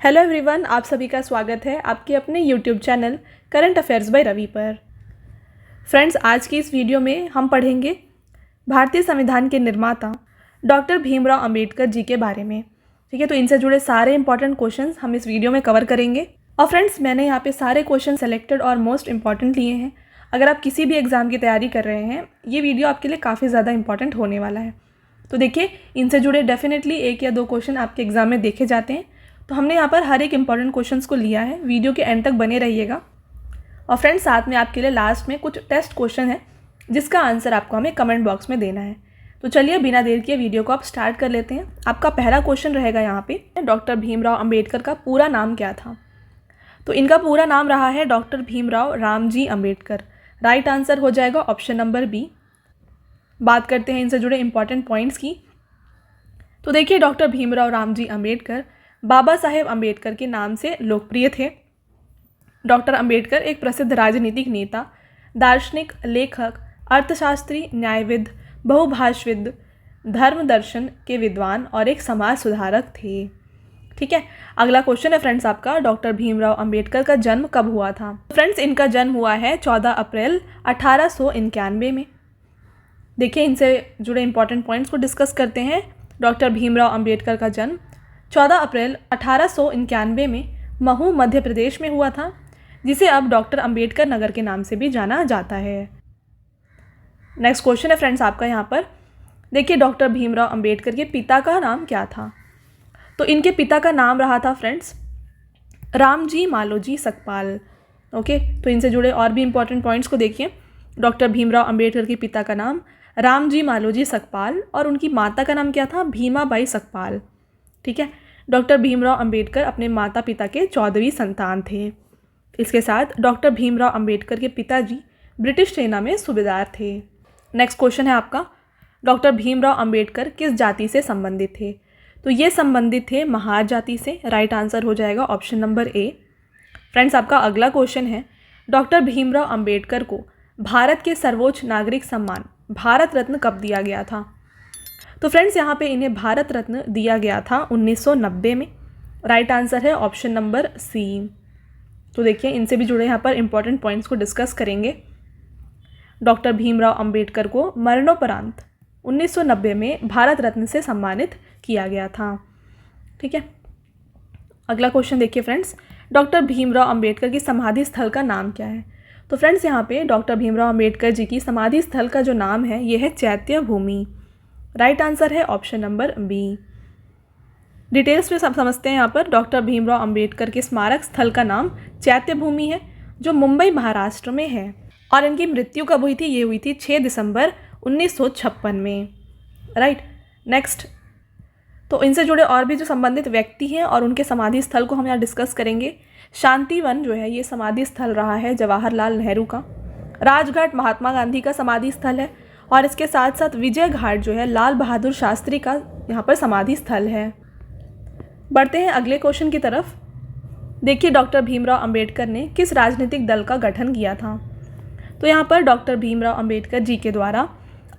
Hello everyone, आप सभी का स्वागत है आपके अपने YouTube channel current affairs by Ravi पर। फ्रेंड्स, आज की इस वीडियो में हम पढ़ेंगे भारतीय संविधान के निर्माता डॉक्टर भीमराव अंबेडकर जी के बारे में। ठीक है, तो इनसे जुड़े सारे इंपॉर्टेंट क्वेश्चंस हम इस वीडियो में कवर करेंगे। और फ्रेंड्स, मैंने यहाँ पे सारे क्वेश्चन सेलेक्टेड और मोस्ट इंपॉर्टेंट लिए हैं। अगर आप किसी भी एग्ज़ाम की तैयारी कर रहे हैं, ये वीडियो आपके लिए काफ़ी ज़्यादा इंपॉर्टेंट होने वाला है। तो देखिए, इनसे जुड़े डेफिनेटली 1 या 2 क्वेश्चन आपके एग्जाम में देखे जाते हैं। तो हमने यहाँ पर हर एक इंपॉर्टेंट क्वेश्चंस को लिया है। वीडियो के एंड तक बने रहिएगा। और फ्रेंड्स, साथ में आपके लिए लास्ट में कुछ टेस्ट क्वेश्चन है जिसका आंसर आपको हमें कमेंट बॉक्स में देना है। तो चलिए बिना देर किए वीडियो को आप स्टार्ट कर लेते हैं। आपका पहला क्वेश्चन रहेगा यहाँ पे, डॉक्टर भीमराव अंबेडकर का पूरा नाम क्या था? तो इनका पूरा नाम रहा है doctor Bhimrao Ramji Ambedkar. Right answer हो जाएगा ऑप्शन नंबर बी। बात करते हैं इनसे जुड़े इंपॉर्टेंट पॉइंट्स की। तो देखिए, डॉक्टर भीमराव रामजी अंबेडकर बाबा साहेब अंबेडकर के नाम से लोकप्रिय थे। डॉक्टर अंबेडकर एक प्रसिद्ध राजनीतिक नेता, दार्शनिक, लेखक, अर्थशास्त्री, न्यायविद, बहुभाषाविद, धर्म दर्शन के विद्वान और एक समाज सुधारक थे। ठीक है, अगला क्वेश्चन है फ्रेंड्स आपका, डॉक्टर भीमराव अंबेडकर का जन्म कब हुआ था? फ्रेंड्स, इनका जन्म हुआ है 14 अप्रैल 1891 में। देखिए, इनसे जुड़े इंपॉर्टेंट पॉइंट्स को डिस्कस करते हैं। डॉक्टर भीमराव अंबेडकर का जन्म 14 अप्रैल 1891 में महू मध्य प्रदेश में हुआ था, जिसे अब डॉक्टर अंबेडकर नगर के नाम से भी जाना जाता है। नेक्स्ट क्वेश्चन है फ्रेंड्स आपका यहाँ पर। देखिए, डॉक्टर भीमराव अंबेडकर के पिता का नाम क्या था? तो इनके पिता का नाम रहा था फ्रेंड्स रामजी मालोजी सकपाल। ओके, तो इनसे जुड़े और भी इंपॉर्टेंट पॉइंट्स को देखिए। डॉक्टर भीमराव अंबेडकर के पिता का नाम रामजी मालोजी सकपाल और उनकी माता का नाम क्या था? भीमाबाई सकपाल। ठीक है, डॉक्टर भीमराव अंबेडकर अपने माता पिता के 14वीं संतान थे। इसके साथ डॉक्टर भीमराव अंबेडकर के पिताजी ब्रिटिश सेना में सूबेदार थे। नेक्स्ट क्वेश्चन है आपका, डॉक्टर भीमराव अंबेडकर किस जाति से संबंधित थे? तो ये संबंधित थे महार जाति से। राइट आंसर हो जाएगा ऑप्शन नंबर ए। फ्रेंड्स, आपका अगला क्वेश्चन है, डॉक्टर भीमराव अंबेडकर को भारत के सर्वोच्च नागरिक सम्मान भारत रत्न कब दिया गया था? तो फ्रेंड्स, यहाँ पे इन्हें भारत रत्न दिया गया था 1990 में। राइट आंसर है ऑप्शन नंबर सी। तो देखिए, इनसे भी जुड़े यहाँ पर इंपॉर्टेंट पॉइंट्स को डिस्कस करेंगे। डॉक्टर भीमराव अंबेडकर को मरणोपरांत 1990 में भारत रत्न से सम्मानित किया गया था। ठीक है, अगला क्वेश्चन देखिए फ्रेंड्स, डॉक्टर भीमराव अंबेडकर की समाधि स्थल का नाम क्या है? तो फ्रेंड्स, यहाँ पे डॉक्टर भीमराव अंबेडकर जी की समाधि स्थल का जो नाम है ये है चैत्य भूमि। राइट आंसर है ऑप्शन नंबर बी। डिटेल्स में सब समझते हैं। यहाँ पर डॉक्टर भीमराव अंबेडकर के स्मारक स्थल का नाम चैत्य भूमि है, जो मुंबई महाराष्ट्र में है। और इनकी मृत्यु कब हुई थी? ये हुई थी 6 दिसंबर 1956 में। राइट, नेक्स्ट, तो इनसे जुड़े और भी जो संबंधित व्यक्ति हैं और उनके समाधि स्थल को हम यहाँ डिस्कस करेंगे। शांतिवन जो है ये समाधि स्थल रहा है जवाहरलाल नेहरू का। राजघाट महात्मा गांधी का समाधि स्थल है। और इसके साथ साथ विजय घाट जो है लाल बहादुर शास्त्री का यहाँ पर समाधि स्थल है। बढ़ते हैं अगले क्वेश्चन की तरफ। देखिए, डॉक्टर भीमराव अंबेडकर ने किस राजनीतिक दल का गठन किया था? तो यहाँ पर डॉक्टर भीमराव अंबेडकर जी के द्वारा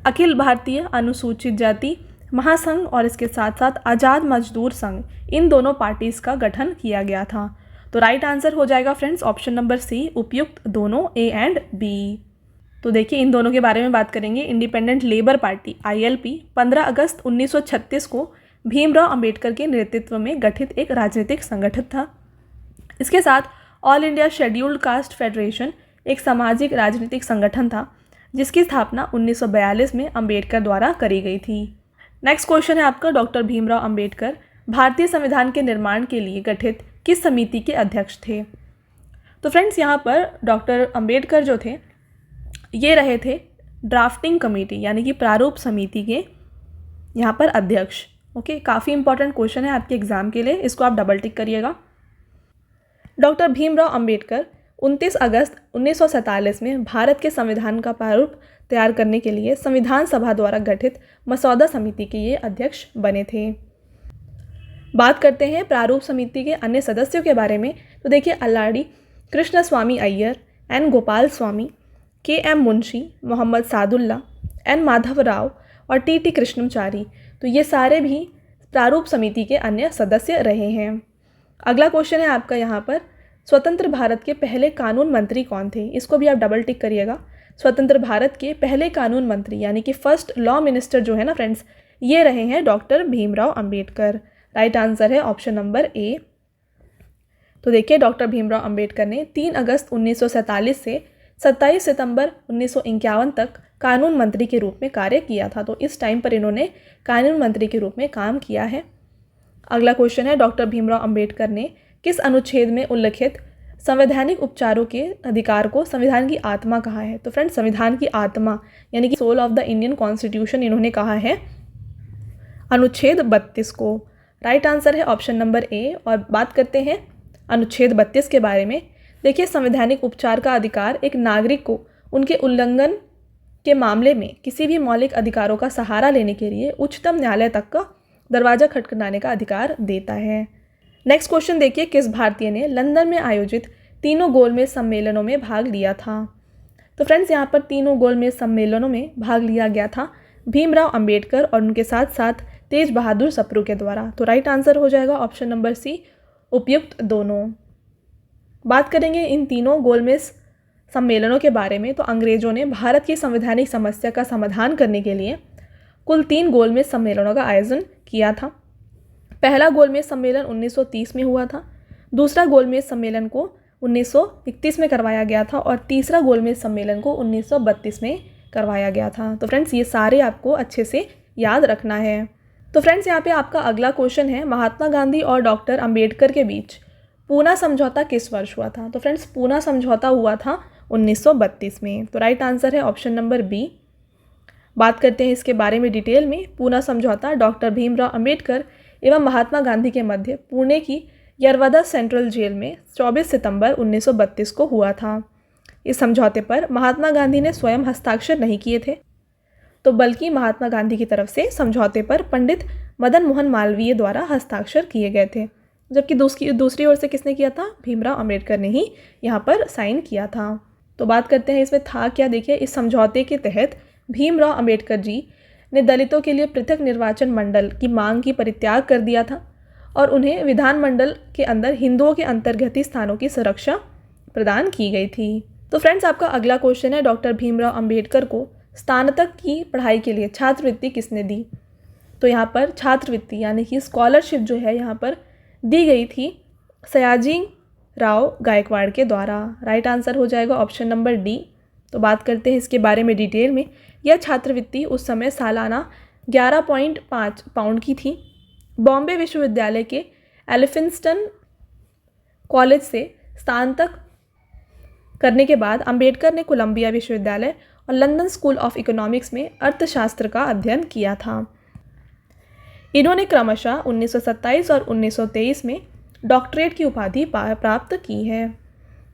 अखिल भारतीय अनुसूचित जाति महासंघ और इसके साथ साथ आज़ाद मजदूर संघ, इन दोनों पार्टीज़ का गठन किया गया था। तो राइट आंसर हो जाएगा फ्रेंड्स ऑप्शन नंबर सी, उपयुक्त दोनों ए एंड बी। तो देखिए, इन दोनों के बारे में बात करेंगे। इंडिपेंडेंट लेबर पार्टी ILP 15 अगस्त 1936 को भीमराव अंबेडकर के नेतृत्व में गठित एक राजनीतिक संगठन था। इसके साथ all India scheduled caste federation एक सामाजिक राजनीतिक संगठन था, जिसकी स्थापना 1942 में अंबेडकर द्वारा करी गई थी। नेक्स्ट क्वेश्चन है आपका, डॉक्टर भीमराव अंबेडकर भारतीय संविधान के निर्माण के लिए गठित किस समिति के अध्यक्ष थे? तो फ्रेंड्स, यहाँ पर डॉक्टर अंबेडकर जो थे ये रहे थे ड्राफ्टिंग कमेटी यानी कि प्रारूप समिति के यहाँ पर अध्यक्ष। ओके, काफ़ी इंपॉर्टेंट क्वेश्चन है आपके एग्जाम के लिए, इसको आप डबल टिक करिएगा। डॉक्टर भीमराव अंबेडकर 29 अगस्त 1947 में भारत के संविधान का प्रारूप तैयार करने के लिए संविधान सभा द्वारा गठित मसौदा समिति के ये अध्यक्ष बने थे। बात करते हैं प्रारूप समिति के अन्य सदस्यों के बारे में। तो देखिए, अल्लाड़ी कृष्ण स्वामी Iyer, N Gopal Swami, KM Munshi, Mohammad Sadulla, N Madhav Rao और TT कृष्णमचारी, तो ये सारे भी प्रारूप समिति के अन्य सदस्य रहे हैं। अगला क्वेश्चन है आपका यहाँ पर, स्वतंत्र भारत के पहले कानून मंत्री कौन थे? इसको भी आप डबल टिक करिएगा। स्वतंत्र भारत के पहले कानून मंत्री यानी कि फर्स्ट लॉ मिनिस्टर जो है ना फ्रेंड्स, ये रहे हैं doctor Bhimrao Ambedkar. Right answer है ऑप्शन नंबर ए। तो देखिए, डॉक्टर भीमराव अंबेडकर ने 3 अगस्त 1947 से 27 सितंबर 1951 तक कानून मंत्री के रूप में कार्य किया था। तो इस टाइम पर इन्होंने कानून मंत्री के रूप में काम किया है। अगला क्वेश्चन है, डॉक्टर भीमराव अंबेडकर ने किस अनुच्छेद में उल्लिखित संवैधानिक उपचारों के अधिकार को संविधान की आत्मा कहा है? तो फ्रेंड्स, संविधान की आत्मा यानी कि soul of the Indian constitution इन्होंने कहा है अनुच्छेद 32 को। राइट आंसर है ऑप्शन नंबर ए। और बात करते हैं अनुच्छेद 32 के बारे में। देखिए, संवैधानिक उपचार का अधिकार एक नागरिक को उनके उल्लंघन के मामले में किसी भी मौलिक अधिकारों का सहारा लेने के लिए उच्चतम न्यायालय तक का दरवाजा खटखटाने का अधिकार देता है। नेक्स्ट क्वेश्चन देखिए, किस भारतीय ने लंदन में आयोजित तीनों गोलमेज सम्मेलनों में भाग लिया था? तो फ्रेंड्स, यहाँ पर तीनों गोलमेज सम्मेलनों में भाग लिया गया था भीमराव अंबेडकर और उनके साथ साथ तेज बहादुर सप्रू के द्वारा। तो राइट आंसर हो जाएगा ऑप्शन नंबर सी, उपयुक्त दोनों। बात करेंगे इन तीनों गोलमेज सम्मेलनों के बारे में। तो अंग्रेजों ने भारत की संवैधानिक समस्या का समाधान करने के लिए कुल 3 गोलमेज सम्मेलनों का आयोजन किया था। पहला गोलमेज सम्मेलन 1930 में हुआ था, दूसरा गोलमेज सम्मेलन को 1931 में करवाया गया था और तीसरा गोलमेज सम्मेलन को 1932 में करवाया गया था। तो फ्रेंड्स, ये सारे आपको अच्छे से याद रखना है। तो फ्रेंड्स, यहाँ पे आपका अगला क्वेश्चन है, महात्मा गांधी और डॉक्टर अंबेडकर के बीच पूना समझौता किस वर्ष हुआ था? तो फ्रेंड्स, पूना समझौता हुआ था 1932 में। तो राइट आंसर है ऑप्शन नंबर बी। बात करते हैं इसके बारे में डिटेल में। पूना समझौता डॉक्टर भीमराव अंबेडकर एवं महात्मा गांधी के मध्य पुणे की यरवदा सेंट्रल जेल में 24 सितंबर 1932 को हुआ था। इस समझौते पर महात्मा गांधी ने स्वयं हस्ताक्षर नहीं किए थे, तो बल्कि महात्मा गांधी की तरफ से समझौते पर पंडित मदन मोहन मालवीय द्वारा हस्ताक्षर किए गए थे, जबकि दूसरी ओर से किसने किया था? भीमराव अंबेडकर ने ही यहाँ पर साइन किया था। तो बात करते हैं इसमें था क्या। देखिए, इस समझौते के तहत भीमराव अंबेडकर जी ने दलितों के लिए पृथक निर्वाचन मंडल की मांग की परित्याग कर दिया था और उन्हें विधानमंडल के अंदर हिंदुओं के अंतर्गत स्थानों की सुरक्षा प्रदान की गई थी। तो फ्रेंड्स, आपका अगला क्वेश्चन है, डॉक्टर भीमराव अंबेडकर को स्नातक की पढ़ाई के लिए छात्रवृत्ति किसने दी? तो यहाँ पर छात्रवृत्ति यानी कि स्कॉलरशिप जो है यहाँ पर दी गई थी सयाजी राव गायकवाड़ के द्वारा। राइट आंसर हो जाएगा ऑप्शन नंबर डी। तो बात करते हैं इसके बारे में डिटेल में। यह छात्रवृत्ति उस समय सालाना 11.5 पाउंड की थी। बॉम्बे विश्वविद्यालय के एलिफिंस्टन कॉलेज से स्नातक करने के बाद अंबेडकर ने कोलंबिया विश्वविद्यालय और लंदन स्कूल ऑफ इकोनॉमिक्स में अर्थशास्त्र का अध्ययन किया था। इन्होंने क्रमशः 1927 और 1923 में डॉक्टरेट की उपाधि प्राप्त की है।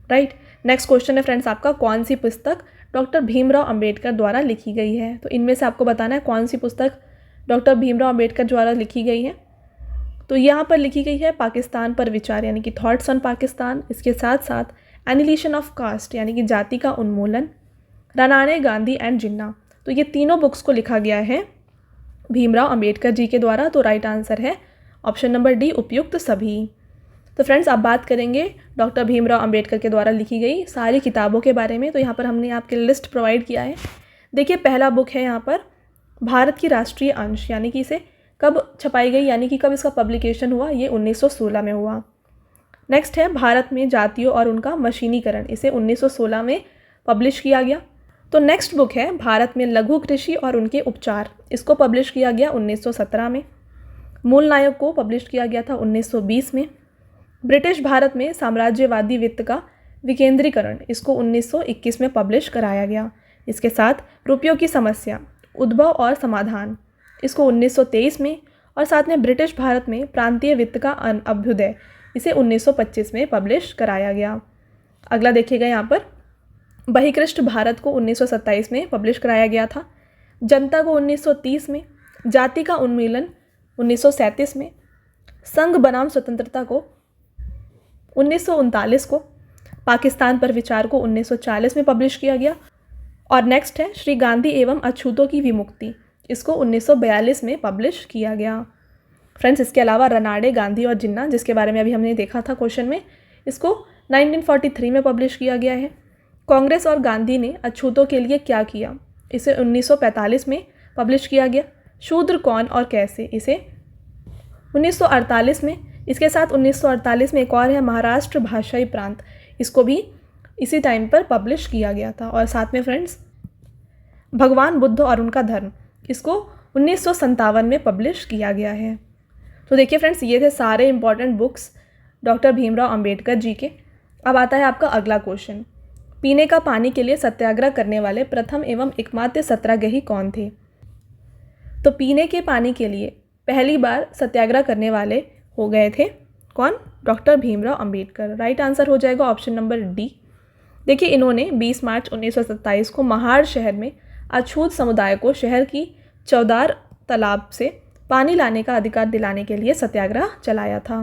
राइट। नेक्स्ट क्वेश्चन है फ्रेंड्स आपका, कौन सी पुस्तक डॉक्टर भीमराव अंबेडकर द्वारा लिखी गई है? तो इनमें से आपको बताना है कौन सी पुस्तक डॉक्टर भीमराव अंबेडकर द्वारा लिखी गई है। तो यहाँ पर लिखी गई है पाकिस्तान पर विचार यानी कि थॉट्स ऑन पाकिस्तान। इसके साथ साथ एनिलिशन ऑफ कास्ट यानी कि जाति का उन्मूलन, रनाने गांधी एंड जिन्ना। तो ये तीनों बुक्स को लिखा गया है भीमराव अंबेडकर जी के द्वारा। तो राइट आंसर है ऑप्शन नंबर डी, उपयुक्त सभी। तो फ्रेंड्स अब बात करेंगे डॉक्टर भीमराव अंबेडकर के द्वारा लिखी गई सारी किताबों के बारे में। तो यहाँ पर हमने आपके लिस्ट प्रोवाइड किया है। देखिए, पहला बुक है यहाँ पर भारत की राष्ट्रीय अंश, यानी कि इसे कब छपाई गई यानी कि कब इसका पब्लिकेशन हुआ, ये 1916 में हुआ। नेक्स्ट है भारत में जातियों और उनका मशीनीकरण, इसे 1916 में पब्लिश किया गया। तो नेक्स्ट बुक है भारत में लघु कृषि और उनके उपचार, इसको पब्लिश किया गया 1917 में। मूल नायक को पब्लिश किया गया था 1920 में। ब्रिटिश भारत में साम्राज्यवादी वित्त का विकेंद्रीकरण, इसको 1921 में पब्लिश कराया गया। इसके साथ रुपयों की समस्या, उद्भव और समाधान, इसको 1923 में। और साथ में ब्रिटिश भारत में प्रांतीय वित्त का अभ्युदय, इसे 1925 में पब्लिश कराया गया। अगला देखिएगा यहाँ पर, बहिकृष्ट भारत को 1927 में पब्लिश कराया गया था। जनता को 1930 में, जाति का उन्मूलन 1937 में, संघ बनाम स्वतंत्रता को 1939 को, पाकिस्तान पर विचार को 1940 में पब्लिश किया गया। और नेक्स्ट है श्री गांधी एवं अछूतों की विमुक्ति, इसको 1942 में पब्लिश किया गया। फ्रेंड्स इसके अलावा रनाडे, गांधी और जिन्ना, जिसके बारे में अभी हमने देखा था क्वेश्चन में, इसको 1943 में पब्लिश किया गया है। कांग्रेस और गांधी ने अछूतों के लिए क्या किया, इसे 1945 में पब्लिश किया गया। शूद्र कौन और कैसे, इसे 1948 में। इसके साथ 1948 में एक और है महाराष्ट्र भाषाई प्रांत, इसको भी इसी टाइम पर पब्लिश किया गया था। और साथ में फ्रेंड्स भगवान बुद्ध और उनका धर्म, इसको 1957 में पब्लिश किया गया है। तो देखिए फ्रेंड्स, ये थे सारे important books doctor Bhimrao Ambedkar ji के। अब आता है आपका अगला क्वेश्चन, पीने का पानी के लिए सत्याग्रह करने वाले प्रथम एवं एकमात्र सत्याग्रही कौन थे। तो पीने के पानी के लिए पहली बार सत्याग्रह करने वाले हो गए थे कौन, doctor Bhimrao Ambedkar. Right answer हो जाएगा ऑप्शन नंबर डी। देखिए इन्होंने 20 मार्च 1927 को महाड़ शहर में अछूत समुदाय को शहर की चौदार तालाब से पानी लाने का अधिकार दिलाने के लिए सत्याग्रह चलाया था।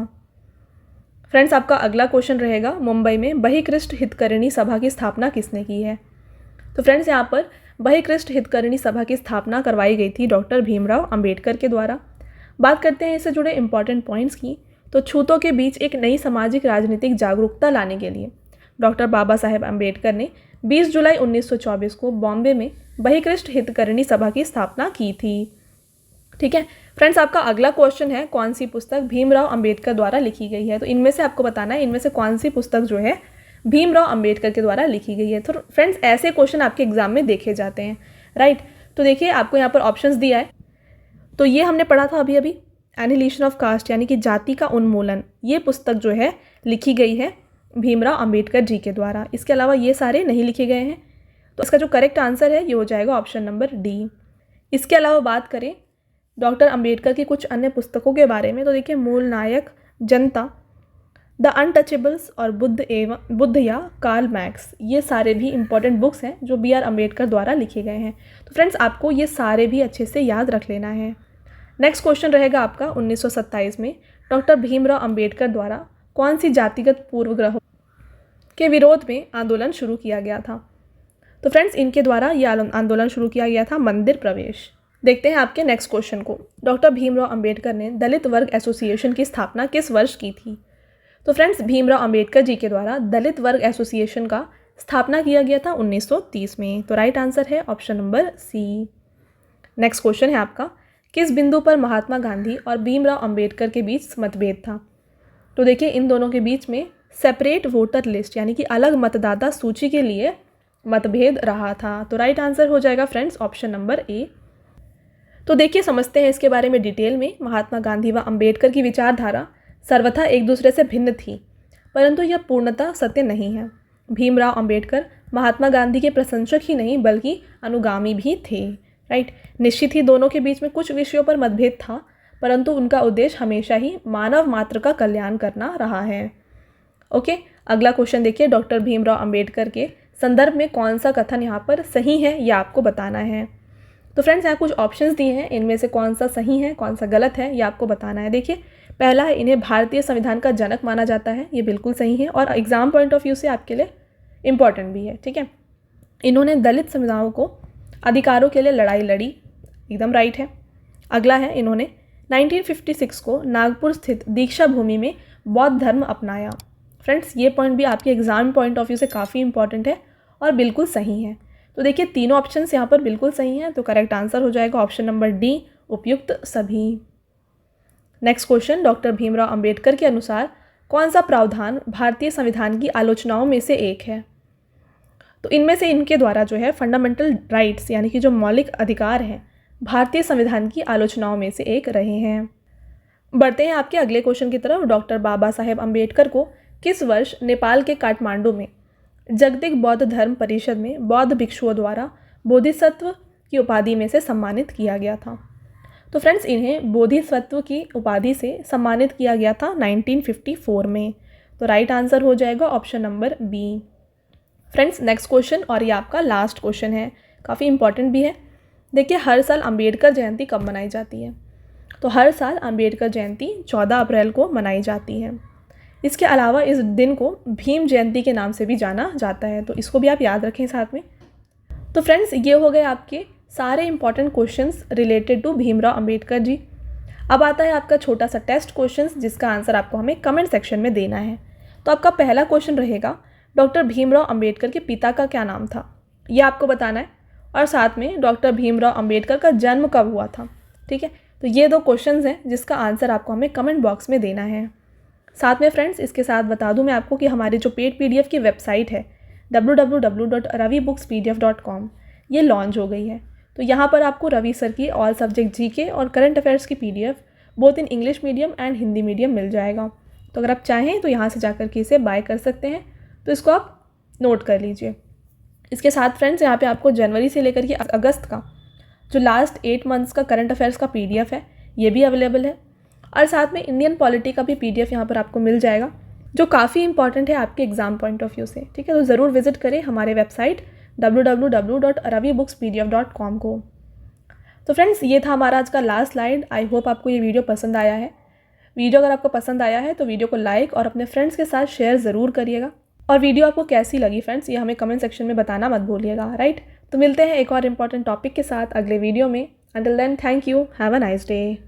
फ्रेंड्स आपका अगला क्वेश्चन रहेगा, मुंबई में बहिकृष्ट हितकरणी सभा की स्थापना किसने की है। तो फ्रेंड्स यहाँ पर बहिकृष्ट हितकरणी सभा की स्थापना करवाई गई थी डॉक्टर भीमराव अंबेडकर के द्वारा। बात करते हैं इससे जुड़े इंपॉर्टेंट पॉइंट्स की। तो छूतों के बीच एक नई सामाजिक राजनीतिक जागरूकता लाने के लिए डॉक्टर बाबा साहेब अंबेडकर ने 20 जुलाई 1924 को बॉम्बे में बहिकृष्ट हितकरणी सभा की स्थापना की थी। ठीक है फ्रेंड्स, आपका अगला क्वेश्चन है, कौन सी पुस्तक भीमराव अंबेडकर द्वारा लिखी गई है। तो इनमें से आपको बताना है इनमें से कौन सी पुस्तक जो है भीमराव अंबेडकर के द्वारा लिखी गई है। तो फ्रेंड्स ऐसे क्वेश्चन आपके एग्जाम में देखे जाते हैं, राइट। तो देखिए आपको यहाँ पर ऑप्शंस दिया है। तो ये हमने पढ़ा था अभी अभी, एनिहिलेशन ऑफ कास्ट यानी कि जाति का उन्मूलन, ये पुस्तक जो है लिखी गई है भीमराव अंबेडकर जी के द्वारा। इसके अलावा ये सारे नहीं लिखे गए हैं। तो इसका जो करेक्ट आंसर है ये हो जाएगा ऑप्शन नंबर डी। इसके अलावा बात करें डॉक्टर अंबेडकर की कुछ अन्य पुस्तकों के बारे में, तो देखिए मूल नायक, जनता, द अनटचेबल्स और बुद्ध या कार्ल मैक्स, ये सारे भी इंपॉर्टेंट बुक्स हैं जो BR अम्बेडकर द्वारा लिखे गए हैं। तो फ्रेंड्स आपको ये सारे भी अच्छे से याद रख लेना है। नेक्स्ट क्वेश्चन रहेगा आपका 1927 में डॉक्टर भीमराव अंबेडकर द्वारा कौन सी जातिगत पूर्वग्रहों के विरोध में आंदोलन शुरू किया गया था। तो फ्रेंड्स इनके द्वारा यह आंदोलन शुरू किया गया था मंदिर प्रवेश। देखते हैं आपके नेक्स्ट क्वेश्चन को, डॉक्टर भीमराव अंबेडकर ने दलित वर्ग एसोसिएशन की स्थापना किस वर्ष की थी। तो फ्रेंड्स भीमराव अंबेडकर जी के द्वारा दलित वर्ग एसोसिएशन का स्थापना किया गया था 1930 में। तो राइट आंसर है option number C. Next question है आपका, किस बिंदु पर महात्मा गांधी और भीमराव अंबेडकर के बीच मतभेद था। तो देखिए इन दोनों के बीच में सेपरेट वोटर लिस्ट यानी कि अलग मतदाता सूची के लिए मतभेद रहा था। तो राइट आंसर हो जाएगा फ्रेंड्स ऑप्शन नंबर ए। तो देखिए समझते हैं इसके बारे में डिटेल में। महात्मा गांधी व अंबेडकर की विचारधारा सर्वथा एक दूसरे से भिन्न थी, परंतु यह पूर्णतः सत्य नहीं है। भीमराव अंबेडकर महात्मा गांधी के प्रशंसक ही नहीं बल्कि अनुगामी भी थे, राइट। निश्चित ही दोनों के बीच में कुछ विषयों पर मतभेद था, परंतु उनका उद्देश्य हमेशा ही मानव मात्र का कल्याण करना रहा है। ओके, अगला क्वेश्चन देखिए, डॉक्टर भीमराव अंबेडकर के संदर्भ में कौन सा कथन यहाँ पर सही है यह आपको बताना है। तो फ्रेंड्स यहाँ कुछ ऑप्शंस दिए हैं, इनमें से कौन सा सही है कौन सा गलत है यह आपको बताना है। देखिए पहला है, इन्हें भारतीय संविधान का जनक माना जाता है, ये बिल्कुल सही है और एग्जाम पॉइंट ऑफ व्यू से आपके लिए इम्पॉर्टेंट भी है, ठीक है। इन्होंने दलित समुदायों को अधिकारों के लिए लड़ाई लड़ी, एकदम राइट है। अगला है, इन्होंने 1956 को नागपुर स्थित दीक्षा भूमि में बौद्ध धर्म अपनाया। फ्रेंड्स ये पॉइंट भी आपके एग्जाम पॉइंट ऑफ व्यू से काफ़ी इंपॉर्टेंट है और बिल्कुल सही है। तो देखिए तीनों ऑप्शंस यहाँ पर बिल्कुल सही हैं, तो करेक्ट आंसर हो जाएगा ऑप्शन नंबर डी, उपयुक्त सभी। Next question, doctor Bhimrao Ambedkar के अनुसार कौन सा प्रावधान भारतीय संविधान की आलोचनाओं में से एक है। तो इनमें से इनके द्वारा जो है फंडामेंटल राइट्स यानी कि जो मौलिक अधिकार हैं भारतीय संविधान की आलोचनाओं में से एक रहे हैं। बढ़ते हैं आपके अगले क्वेश्चन की तरफ। डॉक्टर बाबा साहेब अंबेडकर को किस वर्ष नेपाल के काठमांडू में जगतिक बौद्ध धर्म परिषद में बौद्ध भिक्षुओं द्वारा बोधिसत्व की उपाधि में से सम्मानित किया गया था। तो फ्रेंड्स इन्हें बोधिसत्व की उपाधि से सम्मानित किया गया था 1954 में। तो राइट आंसर हो जाएगा option number B. Friends next question, और ये आपका लास्ट क्वेश्चन है, काफ़ी इंपॉर्टेंट भी है। देखिए हर साल अंबेडकर जयंती कब मनाई जाती है। तो हर साल अंबेडकर जयंती 14 अप्रैल को मनाई जाती है। इसके अलावा इस दिन को भीम जयंती के नाम से भी जाना जाता है, तो इसको भी आप याद रखें साथ में। तो फ्रेंड्स ये हो गए आपके सारे important questions related to Bhimrao Ambedkar ji. अब आता है आपका छोटा सा टेस्ट क्वेश्चन, जिसका आंसर आपको हमें कमेंट सेक्शन में देना है। तो आपका पहला क्वेश्चन रहेगा, डॉक्टर भीमराव अंबेडकर के पिता का क्या नाम था, ये आपको बताना है। और साथ में डॉक्टर भीमराव अंबेडकर का जन्म कब हुआ था। ठीक है, तो ये 2 क्वेश्चंस हैं जिसका आंसर आपको हमें कमेंट बॉक्स में देना है। साथ में फ्रेंड्स, इसके साथ बता दूं मैं आपको कि हमारी जो पेड PDF की वेबसाइट है www.ravibooks.pdf.com, ये लॉन्च हो गई है। तो यहाँ पर आपको रवि सर की ऑल सब्जेक्ट GK और करंट अफेयर्स की PDF both in English medium and Hindi medium मिल जाएगा। तो अगर आप चाहें तो यहाँ से जाकर के इसे बाय कर सकते हैं, तो इसको आप नोट कर लीजिए। इसके साथ फ्रेंड्स, यहाँ पे आपको जनवरी से लेकर के अगस्त का जो लास्ट 8 मंथ्स का करंट अफेयर्स का PDF है, ये भी अवेलेबल है। और साथ में इंडियन पॉलिटी का भी PDF यहाँ पर आपको मिल जाएगा, जो काफ़ी इंपॉर्टेंट है आपके एग्जाम पॉइंट ऑफ व्यू से। ठीक है, तो ज़रूर विजिट करें हमारे वेबसाइट www.ravibooks.pdf.com को। तो फ्रेंड्स, ये था हमारा आज का लास्ट स्लाइड। आई होप आपको ये वीडियो पसंद आया है। वीडियो अगर आपको पसंद आया है तो वीडियो को लाइक और अपने फ्रेंड्स के साथ शेयर ज़रूर करिएगा। और वीडियो आपको कैसी लगी फ्रेंड्स, ये हमें कमेंट सेक्शन में बताना मत भूलिएगा, राइट। तो मिलते हैं एक और इम्पॉर्टेंट टॉपिक के साथ अगले वीडियो में। Until then, thank you, have a nice day.